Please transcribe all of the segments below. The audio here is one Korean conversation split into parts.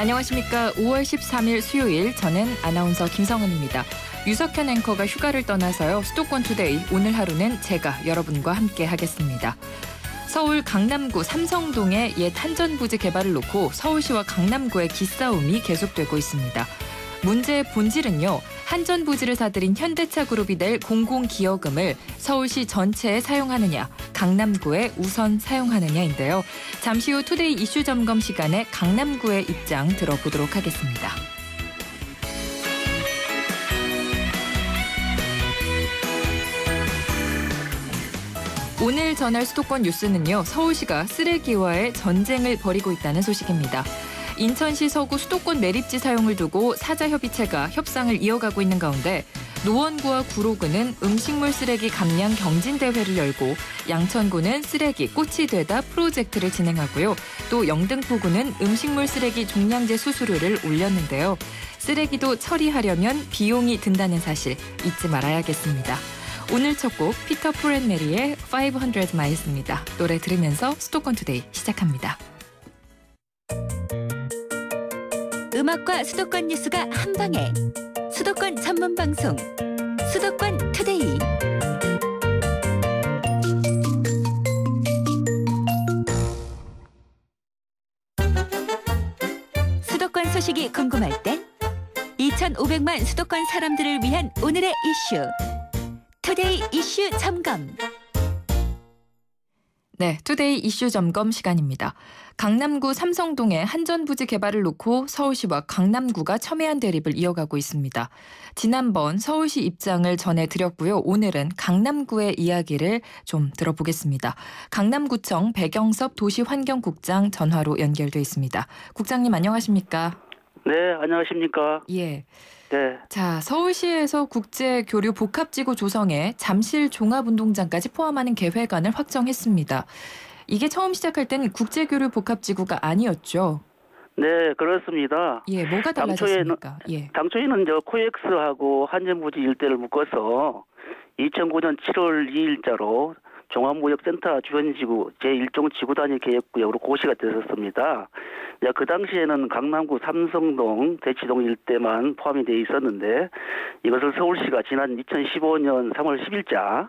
안녕하십니까. 5월 13일 수요일 저는 아나운서 김성은입니다. 유석현 앵커가 휴가를 떠나서요. 수도권 투데이 오늘 하루는 제가 여러분과 함께 하겠습니다. 서울 강남구 삼성동의 옛 한전부지 개발을 놓고 서울시와 강남구의 기싸움이 계속되고 있습니다. 문제의 본질은요. 한전부지를 사들인 현대차 그룹이 낼 공공기여금을 서울시 전체에 사용하느냐, 강남구에 우선 사용하느냐인데요. 잠시 후 투데이 이슈 점검 시간에 강남구의 입장 들어보도록 하겠습니다. 오늘 전할 수도권 뉴스는요. 서울시가 쓰레기와의 전쟁을 벌이고 있다는 소식입니다. 인천시 서구 수도권 매립지 사용을 두고 사자협의체가 협상을 이어가고 있는 가운데 노원구와 구로구는 음식물 쓰레기 감량 경진대회를 열고 양천구는 쓰레기 꽃이 되다 프로젝트를 진행하고요. 또 영등포구는 음식물 쓰레기 종량제 수수료를 올렸는데요. 쓰레기도 처리하려면 비용이 든다는 사실 잊지 말아야겠습니다. 오늘 첫 곡 피터 푸 앤 메리의 500 Miles입니다. 노래 들으면서 수도권 투데이 시작합니다. 음악과 수도권 뉴스가 한방에 수도권 전문 방송 수도권 투데이. 수도권 소식이 궁금할 땐 2,500만 수도권 사람들을 위한 오늘의 이슈 투데이 이슈 점검. 네, 투데이 이슈 점검 시간입니다. 강남구 삼성동의 한전부지 개발을 놓고 서울시와 강남구가 첨예한 대립을 이어가고 있습니다. 지난번 서울시 입장을 전해드렸고요. 오늘은 강남구의 이야기를 좀 들어보겠습니다. 강남구청 백영섭 도시환경국장 전화로 연결돼 있습니다. 국장님 안녕하십니까? 네, 안녕하십니까? 예. 네. 자, 서울시에서 국제교류 복합지구 조성에 잠실 종합운동장까지 포함하는 계획안을 확정했습니다. 이게 처음 시작할 때는 국제교류 복합지구가 아니었죠? 네, 그렇습니다. 예, 뭐가 달라졌습니까? 당초에는 코엑스하고 한전부지 일대를 묶어서 2009년 7월 2일자로 종합무역센터 주변지구 제1종 지구단위 계획구역으로 고시가 됐었습니다. 그 당시에는 강남구 삼성동, 대치동 일대만 포함이 돼 있었는데 이것을 서울시가 지난 2015년 3월 10일자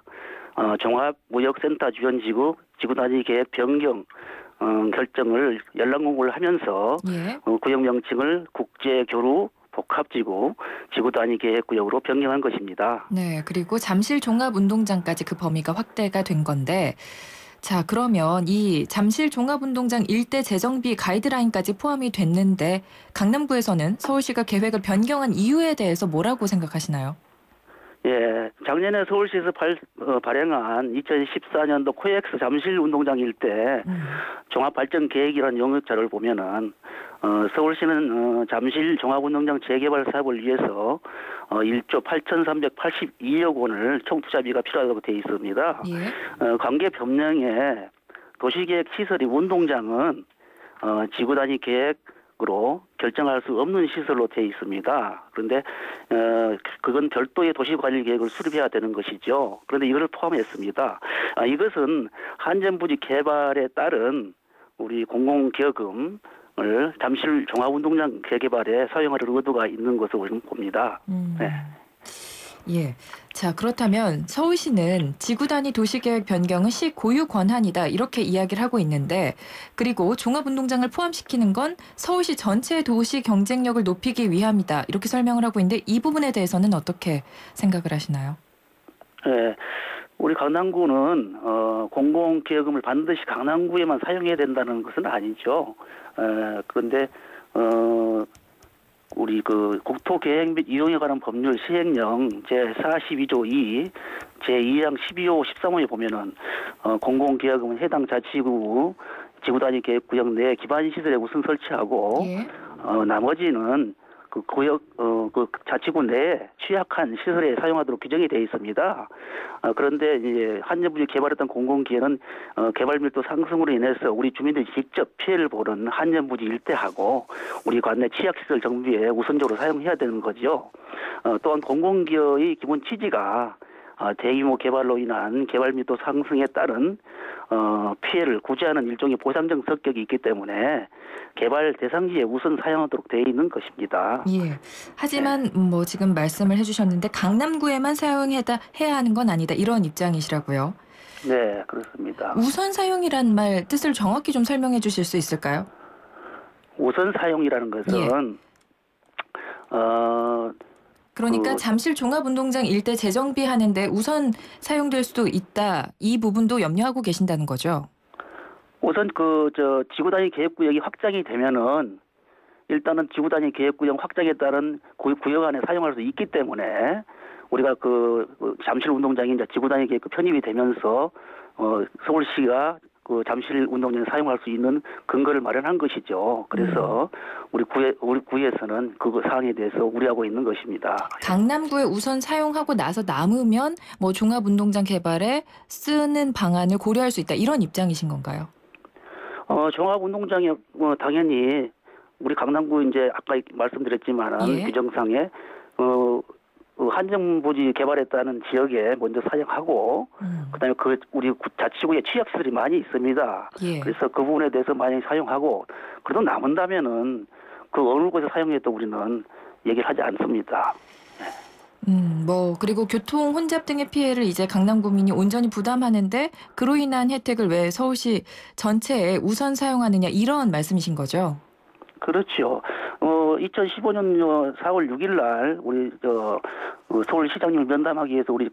종합무역센터 주변지구 지구단위 계획 변경 결정을 연락공고를 하면서 구역 명칭을 국제교류 복합지구 지구단위 계획구역으로 변경한 것입니다. 네, 그리고 잠실 종합운동장까지 그 범위가 확대가 된 건데 자, 그러면 이 잠실 종합운동장 일대 재정비 가이드라인까지 포함이 됐는데 강남구에서는 서울시가 계획을 변경한 이유에 대해서 뭐라고 생각하시나요? 예, 작년에 서울시에서 발행한 2014년도 코엑스 잠실 운동장 일대 종합발전 계획이라는 용역자를 보면은 서울시는 잠실 종합운동장 재개발 사업을 위해서 1조 8,382억 원을 총 투자비가 필요하다고 되어 있습니다. 관계 변명에 도시계획 시설이 운동장은 지구단위 계획으로 결정할 수 없는 시설로 되어 있습니다. 그런데 그건 별도의 도시관리 계획을 수립해야 되는 것이죠. 그런데 이것을 포함했습니다. 이것은 한전부지 개발에 따른 우리 공공기여금을 잠실 종합운동장 재개발에 사용할 의도가 있는 것으로 봅니다. 네. 예. 자, 그렇다면 서울시는 지구단위 도시계획 변경은 시 고유 권한이다 이렇게 이야기를 하고 있는데 그리고 종합운동장을 포함시키는 건 서울시 전체의 도시 경쟁력을 높이기 위함이다 이렇게 설명을 하고 있는데 이 부분에 대해서는 어떻게 생각을 하시나요? 네. 우리 강남구는 공공기여금을 반드시 강남구에만 사용해야 된다는 것은 아니죠. 그런데 우리 국토계획 및 이용에 관한 법률 시행령 제42조 2, 제2항 12호 13호에 보면은 공공기여금은 해당 자치구 지구단위 계획구역 내 기반시설에 우선 설치하고 나머지는 그 구역 그 자치구 내에 취약한 시설에 사용하도록 규정이 되어 있습니다. 그런데 이제 한전부지 개발했던 공공기여는 개발 밀도 상승으로 인해서 우리 주민들이 직접 피해를 보는 한전부지 일대하고 우리 관내 취약시설 정비에 우선적으로 사용해야 되는 거죠. 또한 공공기여의 기본 취지가 대규모 개발로 인한 개발密도 상승에 따른 피해를 구제하는 일종의 보상적 성격이 있기 때문에 개발 대상지에 우선 사용하도록 되어 있는 것입니다. 예. 하지만 뭐 지금 말씀을 해주셨는데 강남구에만 사용해야 하는 건 아니다 이런 입장이시라고요. 네, 그렇습니다. 우선 사용이란 말 뜻을 정확히 좀 설명해 주실 수 있을까요? 우선 사용이라는 것은 그러니까 잠실 종합운동장 일대 재정비하는데 우선 사용될 수도 있다. 이 부분도 염려하고 계신다는 거죠. 우선 지구 단위 계획구역이 확장이 되면은 일단은 지구 단위 계획구역 확장에 따른 구역 안에 사용할 수 있기 때문에 우리가 잠실 운동장이 이제 지구 단위 계획구 편입이 되면서 서울시가 잠실 운동장에 사용할 수 있는 근거를 마련한 것이죠. 그래서 우리 구에서는 그 사항에 대해서 우려하고 있는 것입니다. 강남구에 우선 사용하고 나서 남으면 뭐 종합운동장 개발에 쓰는 방안을 고려할 수 있다 이런 입장이신 건가요? 종합운동장에 당연히 우리 강남구 이제 아까 말씀드렸지만 규정상에 한정부지 개발했다는 지역에 먼저 사용하고 그다음에 우리 자치구에 취약시설이 많이 있습니다. 예. 그래서 그 부분에 대해서 많이 사용하고 그래도 남은다면은 그 어느 곳에 사용해도 우리는 얘기를 하지 않습니다. 그리고 교통 혼잡 등의 피해를 이제 강남구민이 온전히 부담하는데 그로 인한 혜택을 왜 서울시 전체에 우선 사용하느냐 이런 말씀이신 거죠? 그렇죠. 2015년 4월 6일 날 우리 서울시장님을 면담하기 위해서 우리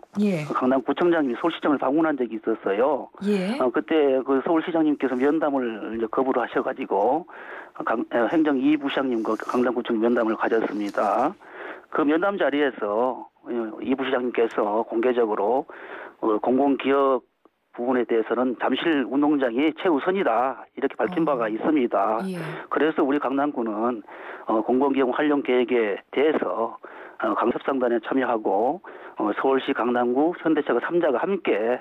강남구청장님이 서울시장을 방문한 적이 있었어요. 예. 그때 그 서울시장님께서 면담을 이제 거부를 하셔가지고 행정 2부시장님과 강남구청 면담을 가졌습니다. 그 면담 자리에서 2부시장님께서 공개적으로 공공기업 부분에 대해서는 잠실 운동장이 최우선이다 이렇게 밝힌 바가 있습니다. 예. 그래서 우리 강남구는 공공기업 활용 계획에 대해서 강협상단에 참여하고 서울시, 강남구, 현대차가 3자가 함께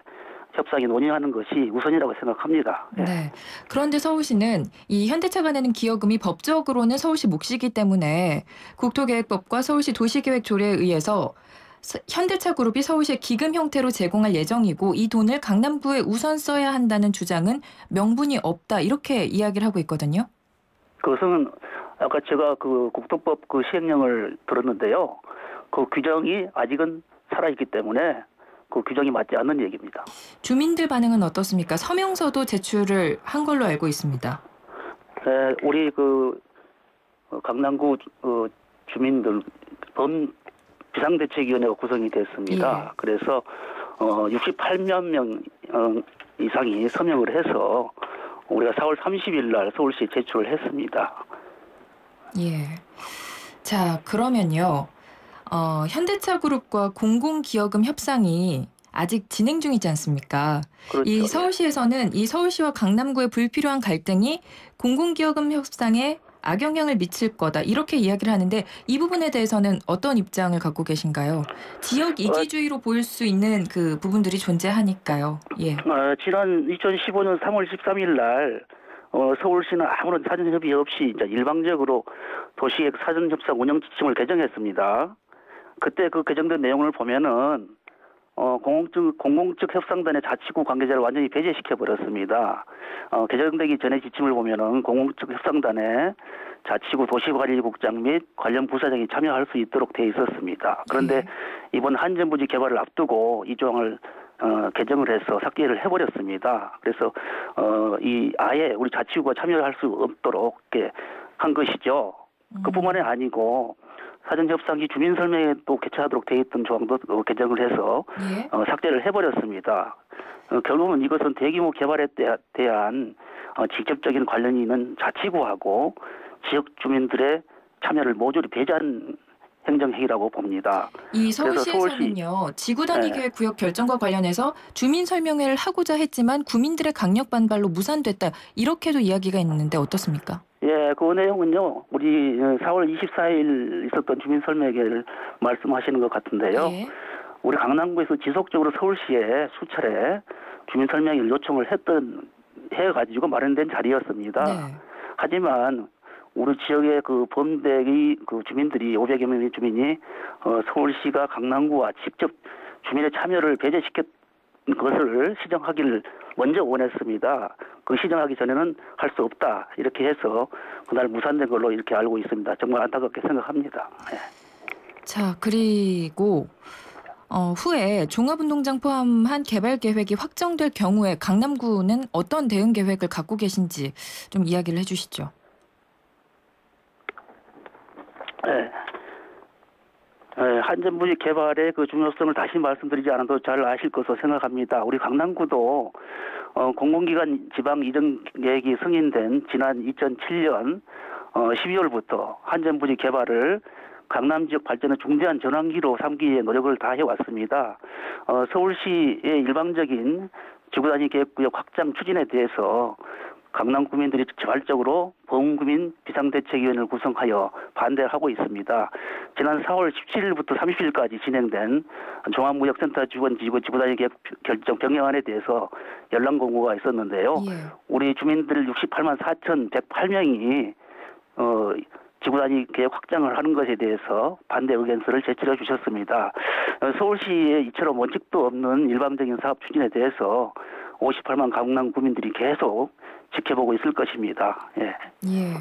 협상에 논의하는 것이 우선이라고 생각합니다. 네. 그런데 서울시는 이 현대차가 내는 기여금이 법적으로는 서울시 몫이기 때문에 국토계획법과 서울시 도시계획 조례에 의해서 현대차 그룹이 서울시에 기금 형태로 제공할 예정이고 이 돈을 강남구에 우선 써야 한다는 주장은 명분이 없다 이렇게 이야기를 하고 있거든요. 그것은 아까 제가 국토법 시행령을 들었는데요. 그 규정이 아직은 살아있기 때문에 그 규정이 맞지 않는 얘기입니다. 주민들 반응은 어떻습니까? 서명서도 제출을 한 걸로 알고 있습니다. 네, 우리 강남구 주민들 비상대책위원회가 구성이 됐습니다. 예. 그래서 68만 명 이상이 서명을 해서 우리가 4월 30일 날 서울시에 제출을 했습니다. 예. 자, 그러면요. 현대차 그룹과 공공기여금 협상이 아직 진행 중이지 않습니까? 그렇죠. 이 서울시에서는 이 서울시와 강남구의 불필요한 갈등이 공공기여금 협상에 악영향을 미칠 거다 이렇게 이야기를 하는데 이 부분에 대해서는 어떤 입장을 갖고 계신가요? 지역 이기주의로 보일 수 있는 그 부분들이 존재하니까요. 예. 지난 2015년 3월 13일 날 서울시는 아무런 사전 협의 없이 이제 일방적으로 도시계획 사전 협상 운영 지침을 개정했습니다. 그때 그 개정된 내용을 보면은 공공측 협상단의 자치구 관계자를 완전히 배제시켜 버렸습니다. 개정되기 전에 지침을 보면은 공공측 협상단에 자치구 도시관리국장 및 관련 부사장이 참여할 수 있도록 돼 있었습니다. 그런데 이번 한전부지 개발을 앞두고 이 조항을 개정을 해서 삭제를 해버렸습니다. 그래서 아예 우리 자치구가 참여할 수 없도록 이렇게 한 것이죠. 그뿐만이 아니고 사전협상이 주민설명에 또 개최하도록 돼 있던 조항도 개정을 해서 삭제를 해버렸습니다. 결국은 이것은 대규모 개발에 대한 직접적인 관련이 있는 자치구하고 지역 주민들의 참여를 모조리 배제한 행정행위라고 봅니다. 이 서울시에서는요. 지구단위 계획 구역 결정과 관련해서 주민설명회를 하고자 했지만 구민들의 강력 반발로 무산됐다. 이렇게도 이야기가 있는데 어떻습니까? 예, 그 내용은요. 우리 4월 24일 있었던 주민설명회를 말씀하시는 것 같은데요. 예. 우리 강남구에서 지속적으로 서울시에 수차례 주민설명회를 요청을 해가지고 마련된 자리였습니다. 네. 하지만 우리 지역의 그 범대의 그 주민들이 500여 명의 주민이 서울시가 강남구와 직접 주민의 참여를 배제시켰 것을 시정하기를 먼저 원했습니다. 그 시정하기 전에는 할 수 없다 이렇게 해서 그날 무산된 걸로 이렇게 알고 있습니다. 정말 안타깝게 생각합니다. 예. 자, 그리고 후에 종합운동장 포함한 개발 계획이 확정될 경우에 강남구는 어떤 대응 계획을 갖고 계신지 좀 이야기를 해주시죠. 네. 한전부지 개발의 그 중요성을 다시 말씀드리지 않아도 잘 아실 것으로 생각합니다. 우리 강남구도 공공기관 지방 이전 계획이 승인된 지난 2007년 12월부터 한전부지 개발을 강남 지역 발전의 중대한 전환기로 삼기 위해 노력을 다해왔습니다. 서울시의 일방적인 지구단위 계획구역 확장 추진에 대해서 강남 구민들이 자발적으로 범구민 비상대책위원회를 구성하여 반대하고 있습니다. 지난 4월 17일부터 30일까지 진행된 종합무역센터 지원 지구단위 계획 결정 변경안에 대해서 연락 공고가 있었는데요. 예. 우리 주민들 68만 4,108명이 지구단위 계획 확장을 하는 것에 대해서 반대 의견서를 제출해 주셨습니다. 서울시에 이처럼 원칙도 없는 일방적인 사업 추진에 대해서 58만 강남 구민들이 계속 지켜보고 있을 것입니다. 예. 예.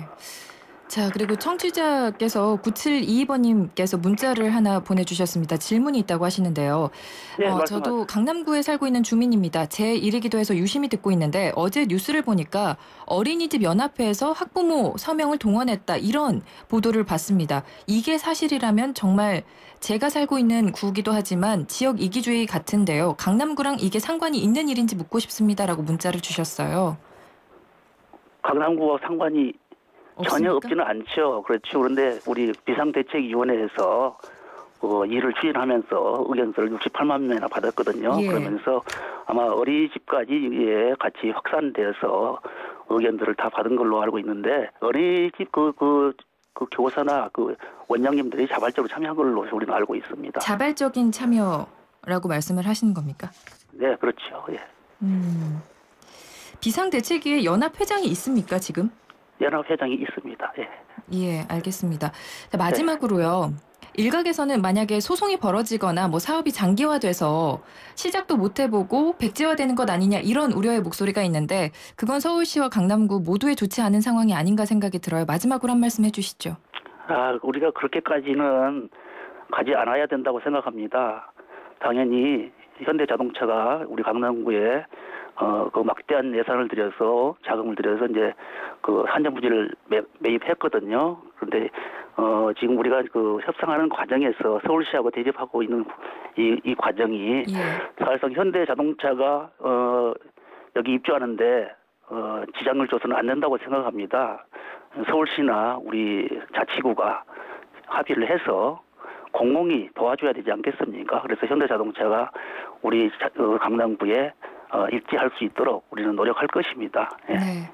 자, 그리고 청취자께서 9722번님께서 문자를 하나 보내주셨습니다. 질문이 있다고 하시는데요. 네, 저도 강남구에 살고 있는 주민입니다. 제 일이기도 해서 유심히 듣고 있는데 어제 뉴스를 보니까 어린이집 연합회에서 학부모 서명을 동원했다 이런 보도를 봤습니다. 이게 사실이라면 정말 제가 살고 있는 구기도 하지만 지역 이기주의 같은데요. 강남구랑 이게 상관이 있는 일인지 묻고 싶습니다라고 문자를 주셨어요. 강남구와 상관이 없습니까? 전혀 없지는 않죠. 그렇죠. 그런데 우리 비상대책위원회에서 일을 추진하면서 의견서를 68만 명이나 받았거든요. 예. 그러면서 아마 어린이집까지 같이 확산돼서 의견들을 다 받은 걸로 알고 있는데 어린이집 그 교사나 그 원장님들이 자발적으로 참여한 걸로 우리는 알고 있습니다. 자발적인 참여라고 말씀을 하시는 겁니까? 네, 그렇죠. 예. 비상대책위에 연합회장이 있습니까, 지금? 연합회장이 있습니다. 예. 예, 알겠습니다. 자, 마지막으로요. 일각에서는 만약에 소송이 벌어지거나 뭐 사업이 장기화돼서 시작도 못 해보고 백지화되는 것 아니냐 이런 우려의 목소리가 있는데 그건 서울시와 강남구 모두에 좋지 않은 상황이 아닌가 생각이 들어요. 마지막으로 한 말씀 해주시죠. 우리가 그렇게까지는 가지 않아야 된다고 생각합니다. 당연히 현대자동차가 우리 강남구에 그 막대한 예산을 들여서 자금을 들여서 이제 그 한전부지를 매입했거든요. 그런데 지금 우리가 그 협상하는 과정에서 서울시하고 대립하고 있는 이 과정이 사실상 현대자동차가 여기 입주하는데 지장을 줘서는 안 된다고 생각합니다. 서울시나 우리 자치구가 합의를 해서 공공이 도와줘야 되지 않겠습니까? 그래서 현대자동차가 우리 강남구에 입지할 수 있도록 우리는 노력할 것입니다. 예. 네,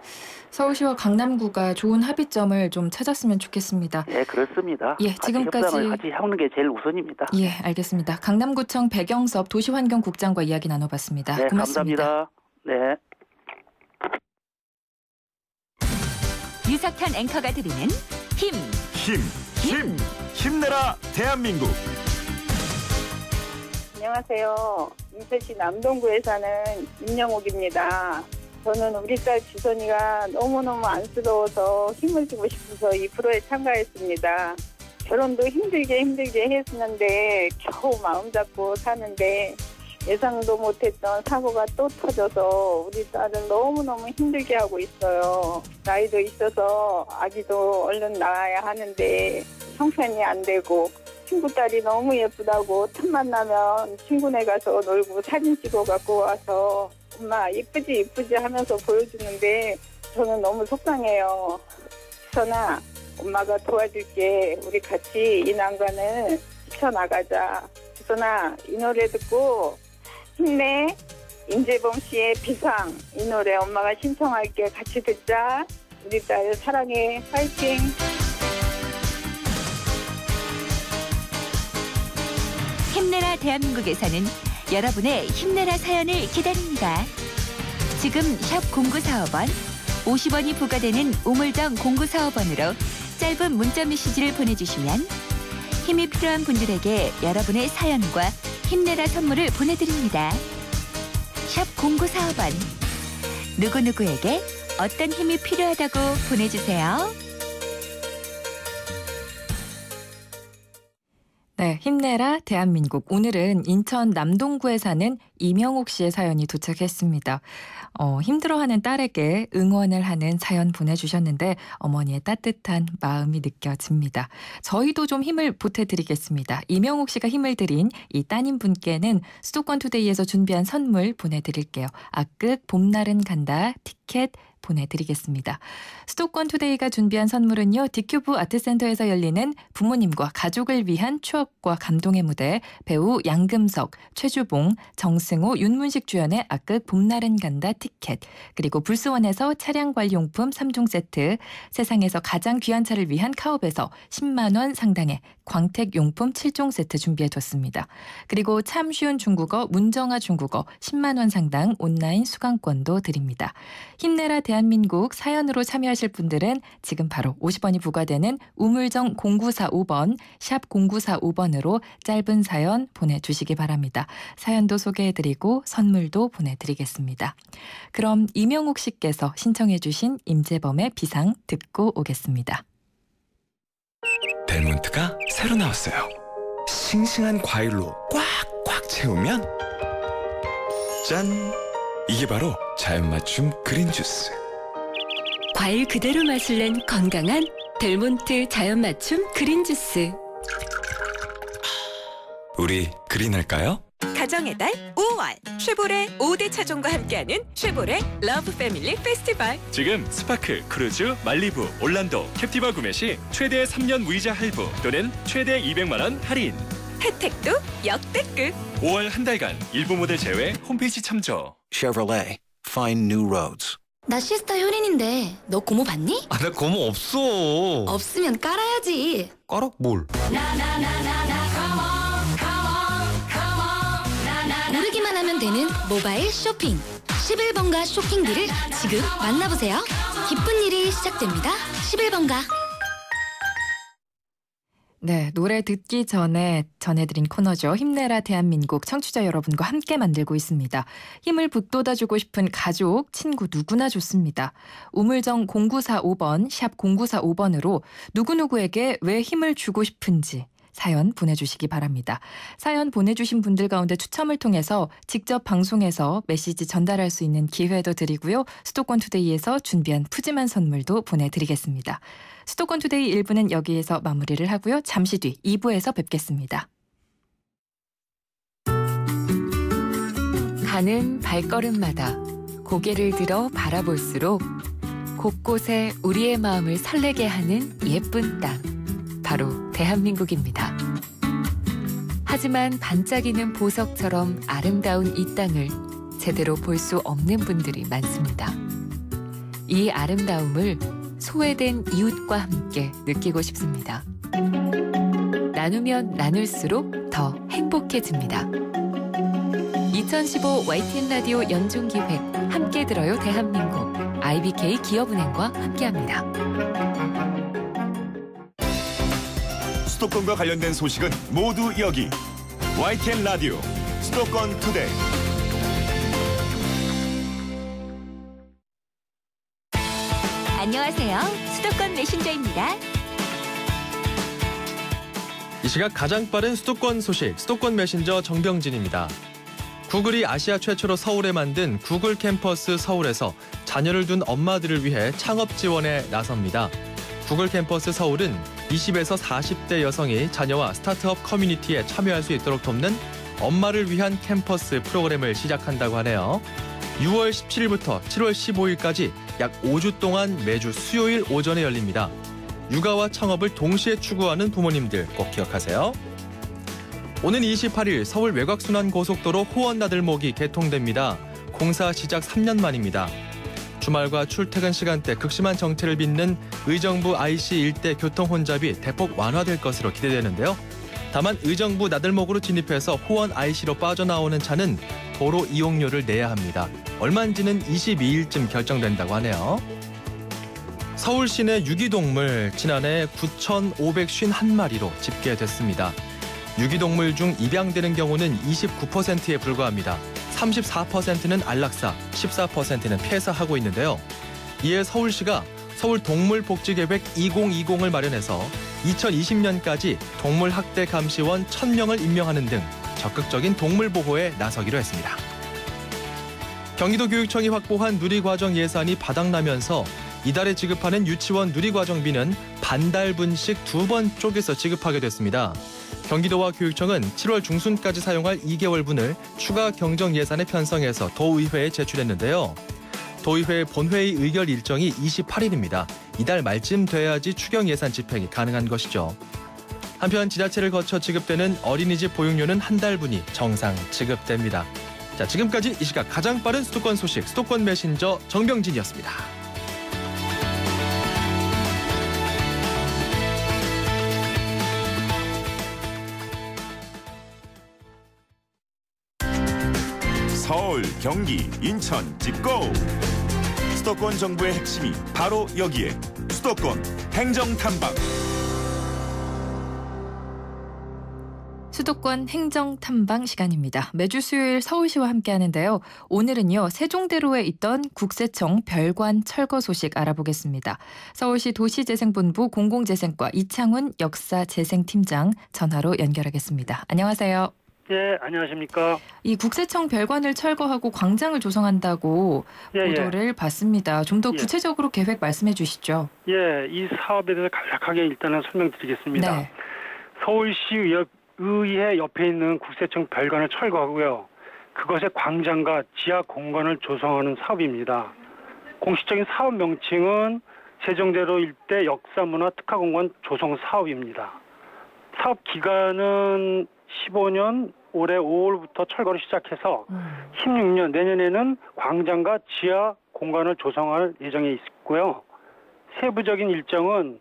서울시와 강남구가 좋은 합의점을 좀 찾았으면 좋겠습니다. 예, 그렇습니다. 예, 지금까지 협상을 같이 하는 게 제일 우선입니다. 예, 알겠습니다. 강남구청 백영섭 도시환경국장과 이야기 나눠봤습니다. 네, 고맙습니다. 감사합니다. 네. 유석현 앵커가 드리는 힘내라 대한민국. 안녕하세요. 인천시 남동구에 사는 임영옥입니다. 저는 우리 딸 지선이가 너무너무 안쓰러워서 힘을 주고 싶어서 이 프로에 참가했습니다. 결혼도 힘들게 했었는데 겨우 마음 잡고 사는데 예상도 못했던 사고가 또 터져서 우리 딸을 너무너무 힘들게 하고 있어요. 나이도 있어서 아기도 얼른 낳아야 하는데 형편이 안 되고 친구 딸이 너무 예쁘다고 틈만 나면 친구네 가서 놀고 사진 찍어 갖고 와서 엄마 이쁘지 하면서 보여주는데 저는 너무 속상해요. 지선아, 엄마가 도와줄게. 우리 같이 이 난관을 헤쳐나가자. 지선아, 이 노래 듣고 힘내. 임재범 씨의 비상. 이 노래 엄마가 신청할게. 같이 듣자. 우리 딸 사랑해. 파이팅. 힘내라 대한민국에서는 여러분의 힘내라 사연을 기다립니다. 지금 샵 0945번 50원이 부과되는 우물정 0945번으로 짧은 문자 메시지를 보내주시면 힘이 필요한 분들에게 여러분의 사연과 힘내라 선물을 보내드립니다. 샵 0945번. 누구누구에게 어떤 힘이 필요하다고 보내주세요. 네, 힘내라 대한민국. 오늘은 인천 남동구에 사는 이명옥 씨의 사연이 도착했습니다. 힘들어하는 딸에게 응원을 하는 사연 보내주셨는데 어머니의 따뜻한 마음이 느껴집니다. 저희도 좀 힘을 보태드리겠습니다. 이명옥 씨가 힘을 드린 이 따님분께는 수도권 투데이에서 준비한 선물 보내드릴게요. 악극 봄날은 간다 티켓 보내드리겠습니다. 수도권 투데이가 준비한 선물은요. 디큐브 아트센터에서 열리는 부모님과 가족을 위한 추억과 감동의 무대 배우 양금석, 최주봉, 정승호, 윤문식 주연의 악극 봄날은 간다 티켓 그리고 불스원에서 차량관리용품 3종 세트 세상에서 가장 귀한 차를 위한 카옵에서 10만 원 상당의 광택용품 7종 세트 준비해뒀습니다. 그리고 참 쉬운 중국어 문정아 중국어 10만 원 상당 온라인 수강권도 드립니다. 힘내라 대한민국 사연으로 참여하실 분들은 지금 바로 50원이 부과되는 우물정 0945번 샵 0945번으로 짧은 사연 보내주시기 바랍니다. 사연도 소개해드리고 선물도 보내드리겠습니다. 그럼 이명옥 씨께서 신청해 주신 임재범의 비상 듣고 오겠습니다. 델몬트가 새로 나왔어요. 싱싱한 과일로 꽉꽉 채우면 짠! 이게 바로 자연 맞춤 그린 주스. 과일 그대로 맛을 낸 건강한 델몬트 자연 맞춤 그린 주스. 우리 그린할까요? 가정의 달 5월 쉐보레 5대 차종과 함께하는 쉐보레 러브 패밀리 페스티벌. 지금 스파크, 크루즈, 말리부, 올란도, 캡티바 구매 시 최대 3년 무이자 할부 또는 최대 200만 원 할인. 혜택도 역대급. 5월 한 달간 일부 모델 제외 홈페이지 참조. Chevrolet. Find new roads. 나 시스타 효린인데 너 고모 봤니? 나 고모 없어. 없으면 깔아야지. 깔아? 뭘? 모르기만 하면 되는 모바일 쇼핑. 11번가 쇼핑비를 지금 만나보세요. 기쁜 일이 시작됩니다. 11번가. 네, 노래 듣기 전에 전해드린 코너죠. 힘내라 대한민국 청취자 여러분과 함께 만들고 있습니다. 힘을 북돋아주고 싶은 가족, 친구 누구나 좋습니다. 우물정 0945번, 샵 0945번으로 누구누구에게 왜 힘을 주고 싶은지 사연 보내주시기 바랍니다. 사연 보내주신 분들 가운데 추첨을 통해서 직접 방송에서 메시지 전달할 수 있는 기회도 드리고요. 수도권 투데이에서 준비한 푸짐한 선물도 보내드리겠습니다. 수도권 투데이 1부는 여기에서 마무리를 하고요. 잠시 뒤 2부에서 뵙겠습니다. 가는 발걸음마다 고개를 들어 바라볼수록 곳곳에 우리의 마음을 설레게 하는 예쁜 땅. 바로 대한민국입니다. 하지만 반짝이는 보석처럼 아름다운 이 땅을 제대로 볼 수 없는 분들이 많습니다. 이 아름다움을 소외된 이웃과 함께 느끼고 싶습니다. 나누면 나눌수록 더 행복해집니다. 2015 YTN 라디오 연중기획 함께 들어요 대한민국 IBK 기업은행과 함께합니다. 수도권과 관련된 소식은 모두 여기. YTN 라디오 수도권 투데이. 안녕하세요. 수도권 메신저입니다. 이 시각 가장 빠른 수도권 소식, 수도권 메신저 정병진입니다. 구글이 아시아 최초로 서울에 만든 구글 캠퍼스 서울에서 자녀를 둔 엄마들을 위해 창업 지원에 나섭니다. 구글 캠퍼스 서울은 20에서 40대 여성이 자녀와 스타트업 커뮤니티에 참여할 수 있도록 돕는 엄마를 위한 캠퍼스 프로그램을 시작한다고 하네요. 6월 17일부터 7월 15일까지 약 5주 동안 매주 수요일 오전에 열립니다. 육아와 창업을 동시에 추구하는 부모님들 꼭 기억하세요. 오는 28일 서울 외곽순환고속도로 호원나들목이 개통됩니다. 공사 시작 3년 만입니다. 주말과 출퇴근 시간대 극심한 정체를 빚는 의정부 IC 일대 교통 혼잡이 대폭 완화될 것으로 기대되는데요. 다만 의정부 나들목으로 진입해서 호원 IC로 빠져나오는 차는 도로 이용료를 내야 합니다. 얼마인지는 22일쯤 결정된다고 하네요. 서울 시내 유기동물 지난해 9,551마리로 집계됐습니다. 유기동물 중 입양되는 경우는 29%에 불과합니다. 34%는 안락사, 14%는 폐사하고 있는데요. 이에 서울시가 서울동물복지계획 2020을 마련해서 2020년까지 동물학대 감시원 1,000명을 임명하는 등 적극적인 동물 보호에 나서기로 했습니다. 경기도교육청이 확보한 누리과정 예산이 바닥나면서 이달에 지급하는 유치원 누리과정비는 반달분씩 2번 쪼개서 지급하게 됐습니다. 경기도와 교육청은 7월 중순까지 사용할 2개월분을 추가 경정 예산에 편성해서 도의회에 제출했는데요. 도의회 본회의 의결 일정이 28일입니다. 이달 말쯤 돼야지 추경 예산 집행이 가능한 것이죠. 한편 지자체를 거쳐 지급되는 어린이집 보육료는 한 달분이 정상 지급됩니다. 자, 지금까지 이 시각 가장 빠른 수도권 소식 수도권 메신저 정병진이었습니다. 서울, 경기, 인천 찍고! 수도권 정부의 핵심이 바로 여기에 수도권 행정탐방. 수도권 행정탐방 시간입니다. 매주 수요일 서울시와 함께하는데요. 오늘은요. 세종대로에 있던 국세청 별관 철거 소식 알아보겠습니다. 서울시 도시재생본부 공공재생과 이창훈 역사재생팀장 전화로 연결하겠습니다. 안녕하세요. 예, 안녕하십니까. 이 국세청 별관을 철거하고 광장을 조성한다고 보도를 봤습니다. 좀 더 구체적으로 계획 말씀해 주시죠. 예, 이 사업에 대해서 간략하게 일단은 설명드리겠습니다. 네. 서울시 의회 옆에 있는 국세청 별관을 철거하고요. 그것의 광장과 지하 공간을 조성하는 사업입니다. 공식적인 사업 명칭은 세종대로 일대 역사문화 특화공간 조성 사업입니다. 사업 기간은 15년 올해 5월부터 철거를 시작해서 16년 내년에는 광장과 지하 공간을 조성할 예정에 있고요. 세부적인 일정은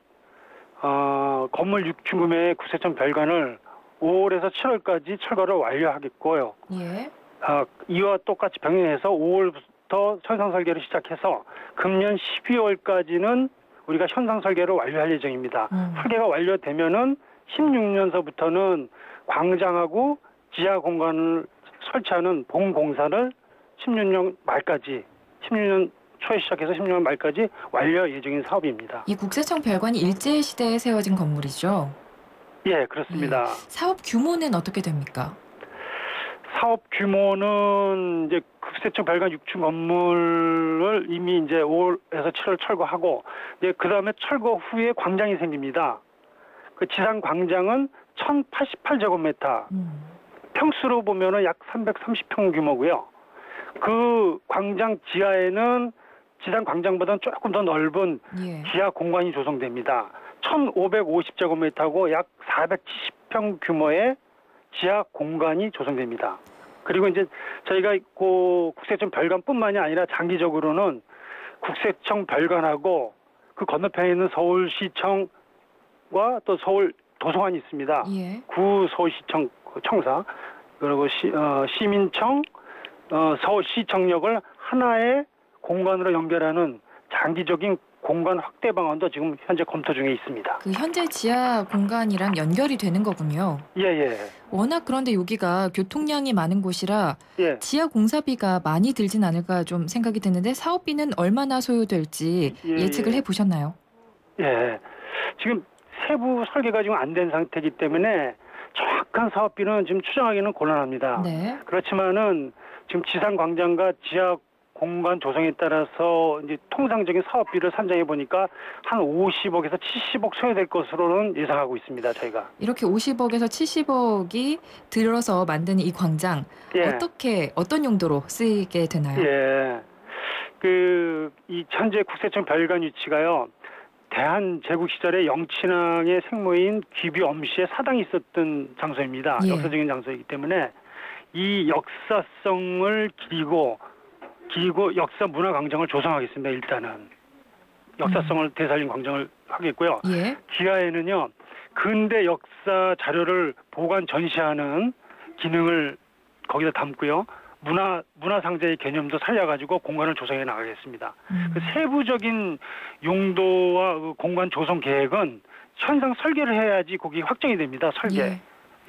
건물 6층 구매의 국세청 별관을 5월에서 7월까지 철거를 완료하겠고요. 예. 이와 똑같이 병행해서 5월부터 현상 설계를 시작해서 금년 12월까지는 우리가 현상 설계를 완료할 예정입니다. 설계가 완료되면은 16년서부터는 광장하고 지하 공간을 설치하는 본공사를 16년 말까지 16년 초에 시작해서 16년 말까지 완료 예정인 사업입니다. 이 국세청 별관이 일제시대에 세워진 건물이죠? 예, 그렇습니다. 예. 사업 규모는 어떻게 됩니까? 사업 규모는 이제 국세청 별관 6층 건물을 이미 이제 5월에서 7월 철거하고 이제 그 다음에 철거 후에 광장이 생깁니다. 그 지상 광장은 1,088제곱미터. 평수로 보면은 약 330평 규모고요. 그 광장 지하에는 지상 광장보다는 조금 더 넓은 지하 공간이 조성됩니다. 1,550제곱미터고 약 470평 규모의 지하 공간이 조성됩니다. 그리고 이제 저희가 그 국세청 별관뿐만이 아니라 장기적으로는 국세청 별관하고 그 건너편에 있는 서울시청과 또 서울 도서관이 있습니다. 예. 구 서울시청 청사 그리고 시민청, 서울시청역을 하나의 공간으로 연결하는 장기적인 공간 확대 방안도 지금 현재 검토 중에 있습니다. 그 현재 지하 공간이랑 연결이 되는 거군요. 예. 워낙 그런데 여기가 교통량이 많은 곳이라 지하 공사비가 많이 들진 않을까 좀 생각이 드는데 사업비는 얼마나 소요될지 예측을 해보셨나요? 예. 지금 세부 설계가 지금 안 된 상태이기 때문에 정확한 사업비는 지금 추정하기는 곤란합니다. 네. 그렇지만은 지금 지상 광장과 지하 공간 조성에 따라서 이제 통상적인 사업비를 산정해 보니까 한 50억에서 70억 소요될 것으로는 예상하고 있습니다. 저희가. 이렇게 50억에서 70억이 들어서 만드는 이 광장 어떤 용도로 쓰이게 되나요? 예. 이 현재 국세청 별관 위치가요. 대한제국 시절에 영친왕의 생모인 귀비 엄씨의 사당이 있었던 장소입니다. 역사적인 장소이기 때문에 이 역사성을 기리고 역사 문화 광장을 조성하겠습니다. 일단은 역사성을 되살린 광장을 하겠고요. 지하에는요 근대 역사 자료를 보관 전시하는 기능을 거기다 담고요. 문화상자의 개념도 살려가지고 공간을 조성해 나가겠습니다. 그 세부적인 용도와 그 공간 조성 계획은 현상 설계를 해야지 거기 확정이 됩니다. 설계.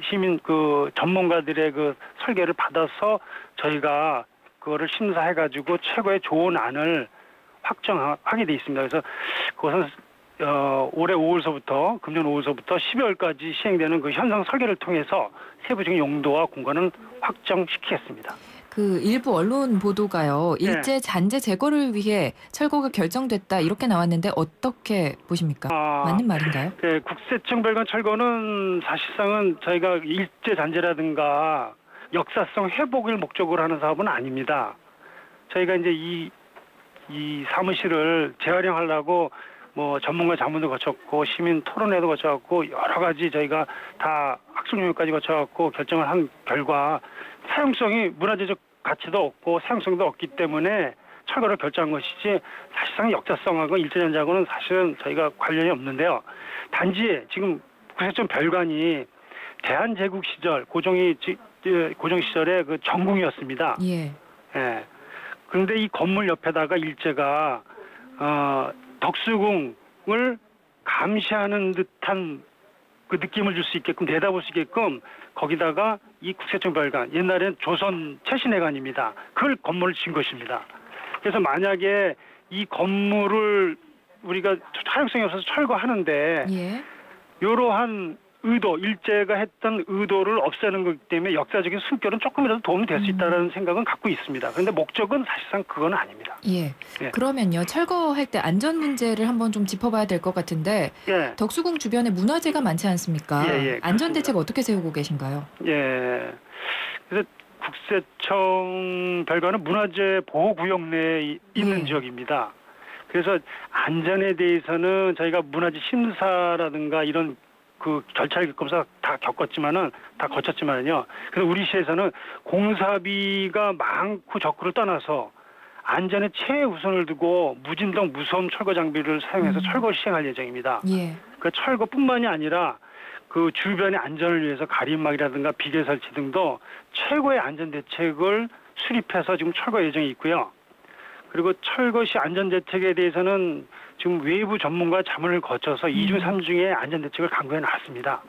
시민 그 전문가들의 그 설계를 받아서 저희가 그거를 심사해가지고 최고의 좋은 안을 확정하게 돼 있습니다. 그래서 그것은 올해 5월서부터 금년 5월서부터 12월까지 시행되는 그 현상 설계를 통해서 세부적인 용도와 공간을 확정시키겠습니다. 그 일부 언론 보도가요. 일제 잔재 제거를 위해 철거가 결정됐다 이렇게 나왔는데 어떻게 보십니까? 맞는 말인가요? 네, 국세청 별관 철거는 사실상은 저희가 일제 잔재라든가 역사성 회복을 목적으로 하는 사업은 아닙니다. 저희가 이제 이 사무실을 재활용하려고 뭐 전문가 자문도 거쳤고 시민 토론회도 거쳐갖고 여러 가지 저희가 다 학술용역까지 거쳐갖고 결정을 한 결과 사용성이 문화재적 가치도 없고 사용성도 없기 때문에 철거를 결정한 것이지 사실상 역사성하고 일제잔재하고는 사실은 저희가 관련이 없는데요. 단지 지금 국세청 별관이 대한제국 시절 고종 시절의 그 정궁이었습니다. 예. 예. 그런데 이 건물 옆에다가 일제가 덕수궁을 감시하는 듯한 그 느낌을 줄 수 있게끔 내다볼 수 있게끔 거기다가 이 국세청 별관 옛날엔 조선 최신회관입니다. 그걸 건물을 지은 것입니다. 그래서 만약에 이 건물을 우리가 사용성이 없어서 철거하는데 이러한 의도, 일제가 했던 의도를 없애는 거기 때문에 역사적인 숨결은 조금이라도 도움이 될 수 있다는 생각은 갖고 있습니다. 그런데 목적은 사실상 그건 아닙니다. 예. 그러면요. 철거할 때 안전 문제를 한번 좀 짚어봐야 될 것 같은데 덕수궁 주변에 문화재가 많지 않습니까? 안전 대책 어떻게 세우고 계신가요? 예. 그래서 국세청 별관은 문화재 보호구역 내에 있는 지역입니다. 그래서 안전에 대해서는 저희가 문화재 심사라든가 이런 그 절차를 겪으면서 다 거쳤지만은요. 그래서 우리 시에서는 공사비가 많고 적고를 떠나서 안전에 최우선을 두고 무진동 무소음 철거 장비를 사용해서 철거를 시행할 예정입니다. 그 철거뿐만이 아니라 그 주변의 안전을 위해서 가림막이라든가 비계 설치 등도 최고의 안전 대책을 수립해서 지금 철거 예정이 있고요. 그리고 철거 시 안전 대책에 대해서는 지금 외부 전문가 자문을 거쳐서 2중 3중의 안전 대책을 강구해 놨습니다.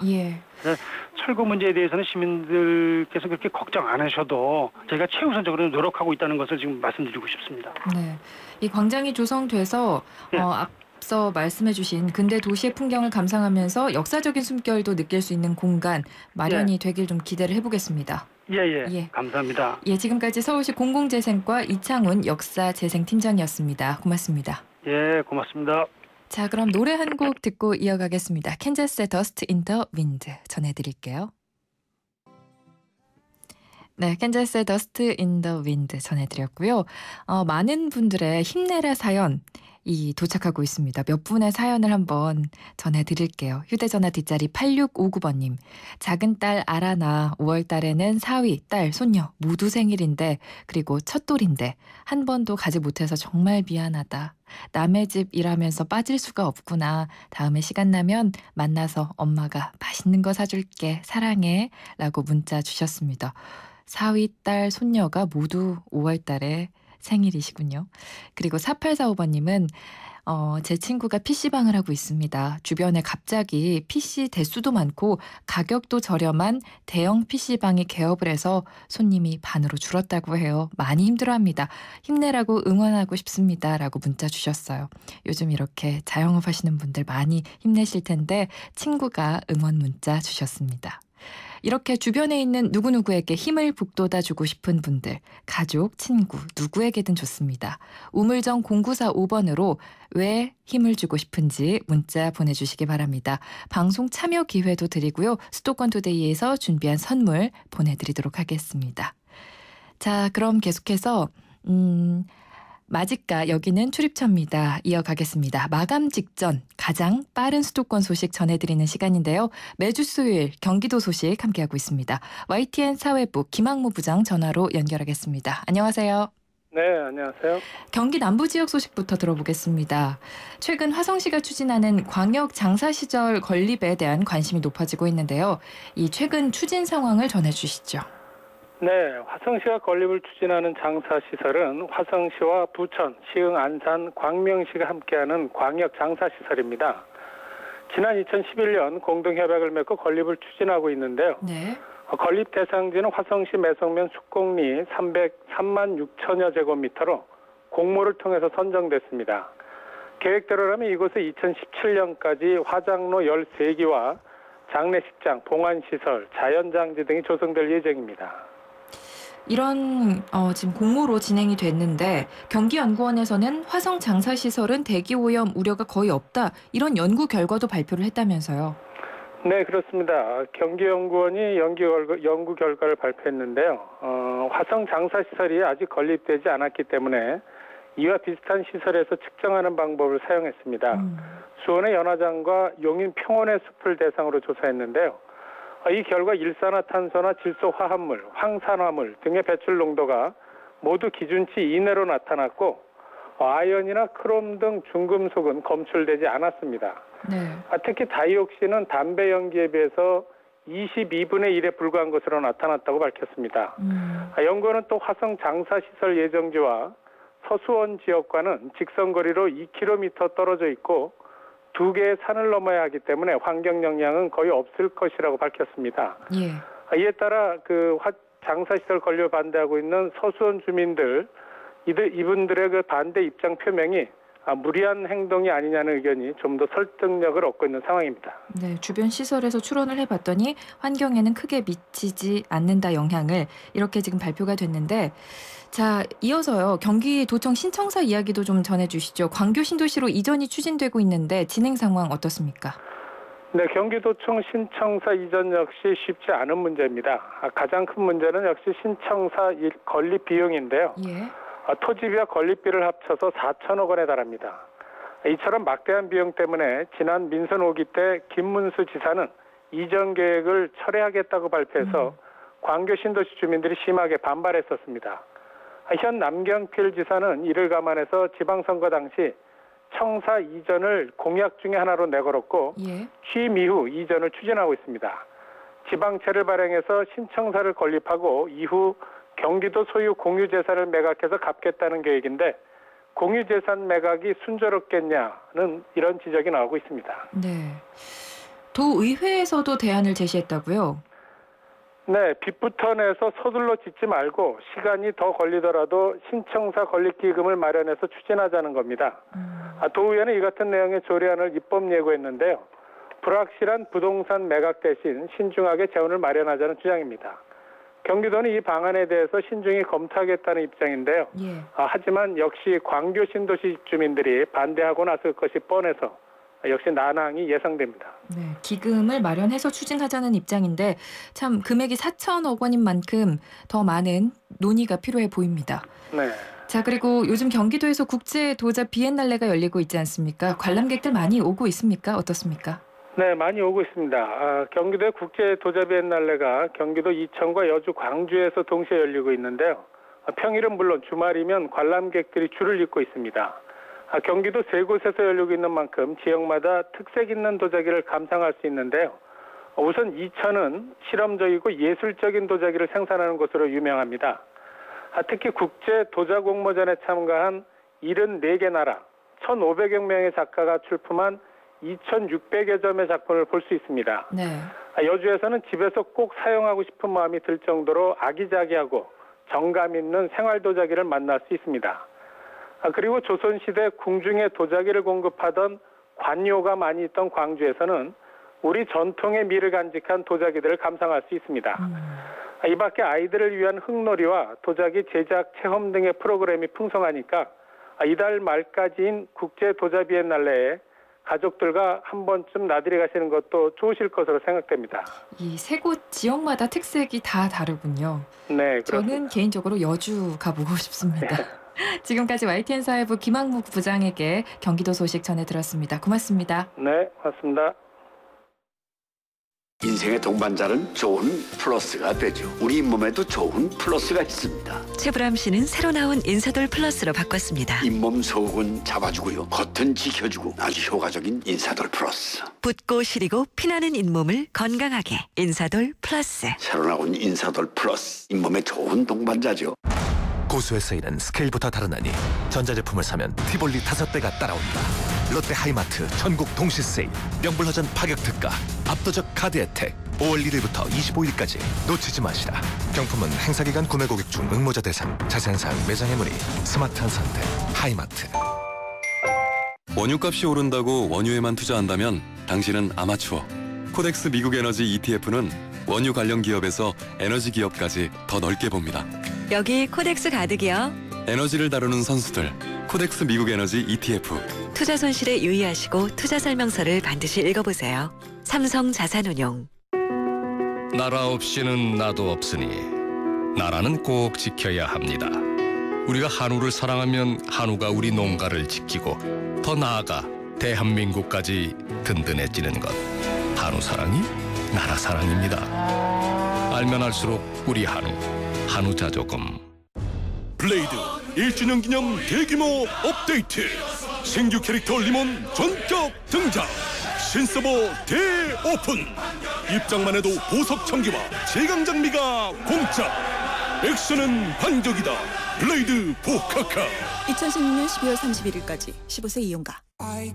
철거 문제에 대해서는 시민들께서 그렇게 걱정 안 하셔도 저희가 최우선적으로 노력하고 있다는 것을 지금 말씀드리고 싶습니다. 네, 이 광장이 조성돼서 앞서 말씀해주신 근대 도시의 풍경을 감상하면서 역사적인 숨결도 느낄 수 있는 공간 마련이 되길 좀 기대를 해보겠습니다. 감사합니다. 지금까지 서울시 공공재생과 이창훈 역사재생팀장이었습니다. 고맙습니다. 고맙습니다. 자, 그럼 노래 한 곡 듣고 이어가겠습니다. 캔자스의 Dust in the Wind 전해드릴게요. 네, 캔자스의 Dust in the Wind 전해드렸고요. 많은 분들의 힘내라 사연 도착하고 있습니다. 몇 분의 사연을 한번 전해드릴게요. 휴대전화 뒷자리 8659번님. 작은 딸 아라나 5월 달에는 사위, 딸, 손녀 모두 생일인데 그리고 첫돌인데 한 번도 가지 못해서 정말 미안하다. 남의 집 일하면서 빠질 수가 없구나. 다음에 시간 나면 만나서 엄마가 맛있는 거 사줄게. 사랑해. 라고 문자 주셨습니다. 사위, 딸, 손녀가 모두 5월 달에 생일이시군요. 그리고 4845번님은 제 친구가 PC방을 하고 있습니다. 주변에 갑자기 PC 대수도 많고 가격도 저렴한 대형 PC방이 개업을 해서 손님이 반으로 줄었다고 해요. 많이 힘들어합니다. 힘내라고 응원하고 싶습니다. 라고 문자 주셨어요. 요즘 이렇게 자영업 하시는 분들 많이 힘내실 텐데 친구가 응원 문자 주셨습니다. 이렇게 주변에 있는 누구누구에게 힘을 북돋아주고 싶은 분들, 가족, 친구, 누구에게든 좋습니다. 우물정 0945번으로 왜 힘을 주고 싶은지 문자 보내주시기 바랍니다. 방송 참여 기회도 드리고요. 수도권 투데이에서 준비한 선물 보내드리도록 하겠습니다. 자, 그럼 계속해서 마지가 여기는 출입처입니다. 이어가겠습니다. 마감 직전 가장 빠른 수도권 소식 전해드리는 시간인데요. 매주 수요일 경기도 소식 함께하고 있습니다. YTN 사회부 김학무 부장 전화로 연결하겠습니다. 안녕하세요. 네, 안녕하세요. 경기 남부 지역 소식부터 들어보겠습니다. 최근 화성시가 추진하는 광역 장사 시절 건립에 대한 관심이 높아지고 있는데요. 이 최근 추진 상황을 전해주시죠. 네, 화성시가 건립을 추진하는 장사시설은 화성시와 부천, 시흥, 안산, 광명시가 함께하는 광역 장사시설입니다. 지난 2011년 공동협약을 맺고 건립을 추진하고 있는데요. 네. 건립 대상지는 화성시 매성면 숫곡리 303만 6천여 제곱미터로 공모를 통해서 선정됐습니다. 계획대로라면 이곳에 2017년까지 화장로 13기와 장례식장, 봉안시설, 자연장지 등이 조성될 예정입니다. 이런 지금 공모로 진행이 됐는데 경기연구원에서는 화성 장사시설은 대기오염 우려가 거의 없다. 이런 연구 결과도 발표를 했다면서요. 네, 그렇습니다. 경기연구원이 연구 결과를 발표했는데요. 화성 장사시설이 아직 건립되지 않았기 때문에 이와 비슷한 시설에서 측정하는 방법을 사용했습니다. 수원의 연화장과 용인 평원의 숲을 대상으로 조사했는데요. 이 결과 일산화탄소나 질소화합물, 황산화물 등의 배출 농도가 모두 기준치 이내로 나타났고 아연이나 크롬 등 중금속은 검출되지 않았습니다. 네. 특히 다이옥신은 담배 연기에 비해서 22분의 1에 불과한 것으로 나타났다고 밝혔습니다. 연구원은 또 화성 장사시설 예정지와 서수원 지역과는 직선거리로 2km 떨어져 있고 2개의 산을 넘어야 하기 때문에 환경 영향은 거의 없을 것이라고 밝혔습니다. 예. 이에 따라 장사시설 건립을 반대하고 있는 서수원 주민들 이분들의 그 반대 입장 표명이 무리한 행동이 아니냐는 의견이 좀 더 설득력을 얻고 있는 상황입니다. 네, 주변 시설에서 추론을 해봤더니 환경에는 크게 미치지 않는다 영향을 이렇게 지금 발표가 됐는데 자, 이어서요. 경기도청 신청사 이야기도 좀 전해주시죠. 광교 신도시로 이전이 추진되고 있는데 진행 상황 어떻습니까? 네, 경기도청 신청사 이전 역시 쉽지 않은 문제입니다. 가장 큰 문제는 역시 신청사 건립 비용인데요. 예. 토지비와 건립비를 합쳐서 4천억 원에 달합니다. 이처럼 막대한 비용 때문에 지난 민선 5기 때 김문수 지사는 이전 계획을 철회하겠다고 발표해서 광교 신도시 주민들이 심하게 반발했었습니다. 현 남경필 지사는 이를 감안해서 지방선거 당시 청사 이전을 공약 중에 하나로 내걸었고 취임 이후 이전을 추진하고 있습니다. 지방채를 발행해서 신청사를 건립하고 이후 경기도 소유 공유재산을 매각해서 갚겠다는 계획인데 공유재산 매각이 순조롭겠냐는 이런 지적이 나오고 있습니다. 네, 도의회에서도 대안을 제시했다고요? 네, 빚부터 내서 서둘러 짓지 말고 시간이 더 걸리더라도 신청사 건립기금을 마련해서 추진하자는 겁니다. 도의회는 이 같은 내용의 조례안을 입법 예고했는데요. 불확실한 부동산 매각 대신 신중하게 재원을 마련하자는 주장입니다. 경기도는 이 방안에 대해서 신중히 검토하겠다는 입장인데요. 하지만 역시 광교 신도시 주민들이 반대하고 나설 것이 뻔해서 역시 난항이 예상됩니다. 네, 기금을 마련해서 추진하자는 입장인데 참 금액이 4천억 원인 만큼 더 많은 논의가 필요해 보입니다. 네. 자, 그리고 요즘 경기도에서 국제 도자 비엔날레가 열리고 있지 않습니까? 관람객들 많이 오고 있습니까? 어떻습니까? 네, 많이 오고 있습니다. 경기도의 국제 도자 비엔날레가 경기도 이천과 여주, 광주에서 동시에 열리고 있는데요. 평일은 물론 주말이면 관람객들이 줄을 잇고 있습니다. 경기도 세 곳에서 열리고 있는 만큼 지역마다 특색 있는 도자기를 감상할 수 있는데요. 우선 이천은 실험적이고 예술적인 도자기를 생산하는 곳으로 유명합니다. 특히 국제 도자 공모전에 참가한 74개 나라 1,500여 명의 작가가 출품한 2,600여 점의 작품을 볼 수 있습니다. 네. 여주에서는 집에서 꼭 사용하고 싶은 마음이 들 정도로 아기자기하고 정감 있는 생활 도자기를 만날 수 있습니다. 그리고 조선시대 궁중에 도자기를 공급하던 관료가 많이 있던 광주에서는 우리 전통의 미를 간직한 도자기들을 감상할 수 있습니다. 이 밖에 아이들을 위한 흙놀이와 도자기 제작 체험 등의 프로그램이 풍성하니까 이달 말까지인 국제 도자 비엔날레에 가족들과 한 번쯤 나들이 가시는 것도 좋으실 것으로 생각됩니다. 이 세 곳 지역마다 특색이 다 다르군요. 네, 그렇습니다. 저는 개인적으로 여주 가보고 싶습니다. 지금까지 YTN 사회부 김학묵 부장에게 경기도 소식 전해드렸습니다. 고맙습니다. 네, 고맙습니다. 인생의 동반자는 좋은 플러스가 되죠. 우리 잇몸에도 좋은 플러스가 있습니다. 최불암 씨는 새로 나온 인사돌 플러스로 바꿨습니다. 잇몸 속은 잡아주고요. 겉은 지켜주고 아주 효과적인 인사돌 플러스. 붓고 시리고 피나는 잇몸을 건강하게 인사돌 플러스. 새로 나온 인사돌 플러스. 잇몸에 좋은 동반자죠. 고수의 서일은 스케일부터 다르나니 전자제품을 사면 티볼리 5배가 따라온다. 롯데 하이마트 전국 동시 세일, 명불허전 파격 특가, 압도적 카드 혜택 5월 1일부터 25일까지 놓치지 마시라. 경품은 행사기간 구매 고객 중 응모자 대상. 자세한 사항 매장의 문의. 스마트한 선택 하이마트. 원유값이 오른다고 원유에만 투자한다면 당신은 아마추어. 코덱스 미국 에너지 ETF는 원유 관련 기업에서 에너지 기업까지 더 넓게 봅니다. 여기 코덱스 가득이요. 에너지를 다루는 선수들, 코덱스 미국 에너지 ETF. 투자 손실에 유의하시고 투자 설명서를 반드시 읽어보세요. 삼성자산운용. 나라 없이는 나도 없으니 나라는 꼭 지켜야 합니다. 우리가 한우를 사랑하면 한우가 우리 농가를 지키고 더 나아가 대한민국까지 든든해지는 것. 한우 사랑이 나라 사랑입니다. 알면 알수록 우리 한우 자조금. 블레이드 1주년 기념 대규모 업데이트. 신규 캐릭터 리몬 전격 등장. 신서버 대오픈. 입장만 해도 보석 청기와 제강 장비가 공짜. 액션은 반격이다. 블레이드 포카카. 2016년 12월 31일까지 15세 이용가.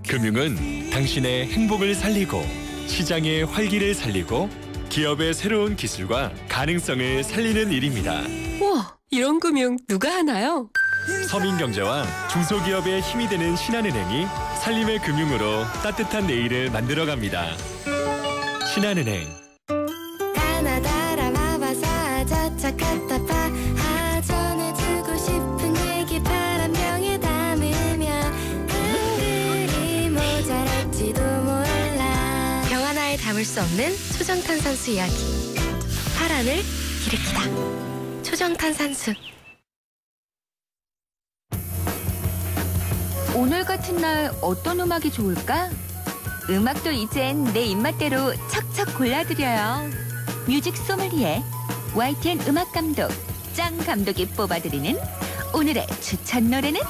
금융은 당신의 행복을 살리고 시장의 활기를 살리고 기업의 새로운 기술과 가능성을 살리는 일입니다. 우와, 이런 금융 누가 하나요? 서민경제와 중소기업의 힘이 되는 신한은행이 살림의 금융으로 따뜻한 내일을 만들어갑니다. 신한은행. 전해주고 싶은 얘기 바람병에 담으면 한글이 모자랄지도 몰라. 병 하나에 담을 수 없는 초정탄산수 이야기. 파란을 일으키다. 초정탄산수. 오늘 같은 날 어떤 음악이 좋을까? 음악도 이젠 내 입맛대로 척척 골라드려요. 뮤직 소믈리에 YTN 음악 감독 짱 감독이 뽑아드리는 오늘의 추천 노래는?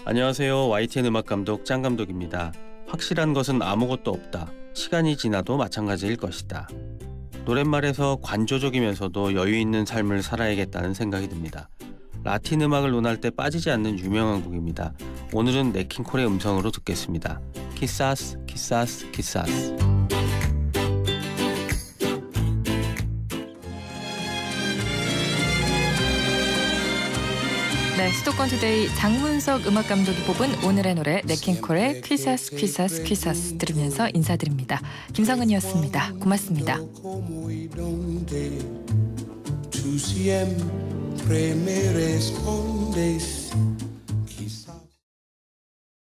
안녕하세요. YTN 음악 감독 짱 감독입니다. 확실한 것은 아무것도 없다. 시간이 지나도 마찬가지일 것이다. 노랫말에서 관조적이면서도 여유 있는 삶을 살아야겠다는 생각이 듭니다. 라틴 음악을 논할 때 빠지지 않는 유명한 곡입니다. 오늘은 네킹콜의 음성으로 듣겠습니다. 키사스 키사스 키사스. 네, 수도권 투데이 장문석 음악 감독이 뽑은 오늘의 노래 네킹콜의 퀴사스 퀴사스 퀴사스 들으면서 인사드립니다. 김성은이었습니다. 고맙습니다. Tú siempre me respondes.